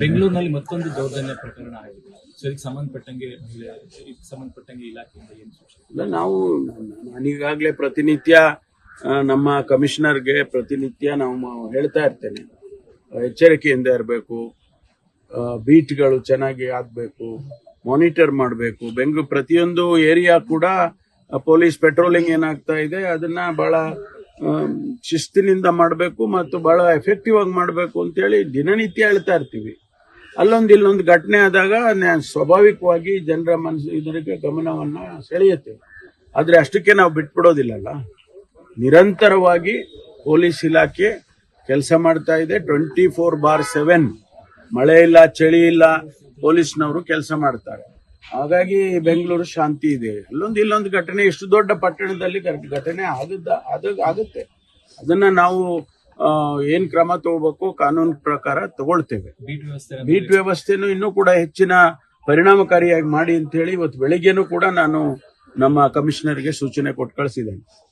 ಬೆಂಗಳೂರಿನಲ್ಲಿ ಮತ್ತೊಂದು ದೌರ್ಜನ್ಯ ಪ್ರಕರಣ ಆಗಿದೆ. ಸೊ ಇದಕ್ಕೆ ಸಂಬಂಧಪಟ್ಟಂಗೆ ಇಲಾಖೆಯಿಂದ ಏನು ಸೂಚನೆ? ಇಲ್ಲ, ನಾನೀಗಾಗಲೇ ಪ್ರತಿನಿತ್ಯ ನಮ್ಮ ಕಮಿಷನರ್ಗೆ ಪ್ರತಿನಿತ್ಯ ನಾವು ಹೇಳ್ತಾ ಇರ್ತೇನೆ, ಎಚ್ಚರಿಕೆಯಿಂದ ಇರಬೇಕು, ಬೀಟ್ಗಳು ಚೆನ್ನಾಗಿ ಆಗಬೇಕು, ಮಾನಿಟರ್ ಮಾಡಬೇಕು. ಬೆಂಗಳೂರು ಪ್ರತಿಯೊಂದು ಏರಿಯಾ ಕೂಡ ಪೊಲೀಸ್ ಪೆಟ್ರೋಲಿಂಗ್ ಏನಾಗ್ತಾ ಇದೆ ಅದನ್ನ ಬಹಳ ಶಿಸ್ತಿನಿಂದ ಮಾಡಬೇಕು ಮತ್ತು ಬಹಳ ಎಫೆಕ್ಟಿವ್ ಆಗಿ ಮಾಡಬೇಕು ಅಂತೇಳಿ ದಿನನಿತ್ಯ ಹೇಳ್ತಾ ಇರ್ತೀವಿ. ಇಲ್ಲೊಂದು ಘಟನೆ ಆದಾಗ ಸ್ವಾಭಾವಿಕವಾಗಿ ಜನರ ಇದರಿಗೆ ಗಮನವನ್ನ ಸೆಳೆಯುತ್ತೆ. ಆದ್ರೆ ಅಷ್ಟಕ್ಕೆ ನಾವು ಬಿಟ್ಬಿಡೋದಿಲ್ಲಲ್ಲ, ನಿರಂತರವಾಗಿ ಪೊಲೀಸ್ ಇಲಾಖೆ ಕೆಲಸ ಮಾಡ್ತಾ ಇದೆ. 24/7 ಮಳೆ ಇಲ್ಲ ಚಳಿ ಇಲ್ಲ, ಪೊಲೀಸ್ನವರು ಕೆಲಸ ಮಾಡ್ತಾರೆ. ಹಾಗಾಗಿ ಬೆಂಗಳೂರು ಶಾಂತಿ ಇದೆ. ಇಲ್ಲೊಂದು ಘಟನೆ, ಇಷ್ಟು ದೊಡ್ಡ ಪಟ್ಟಣದಲ್ಲಿ ಘಟನೆ ಆಗುತ್ತೆ. ಅದನ್ನ ನಾವು ಏನ್ ಕ್ರಮ ತಗೋಬೇಕು ಕಾನೂನು ಪ್ರಕಾರ ತಗೊಳ್ತೇವೆ. ಬೀಟ್ ವ್ಯವಸ್ಥೆನೂ ಇನ್ನೂ ಕೂಡ ಹೆಚ್ಚಿನ ಪರಿಣಾಮಕಾರಿಯಾಗಿ ಮಾಡಿ ಅಂತ ಹೇಳಿ ಇವತ್ತು ಬೆಳಿಗ್ಗೆನೂ ಕೂಡ ನಾನು ನಮ್ಮ ಕಮಿಷನರ್ಗೆ ಸೂಚನೆ ಕೊಟ್ಟು ಕಳಿಸಿದ್ದೇನೆ.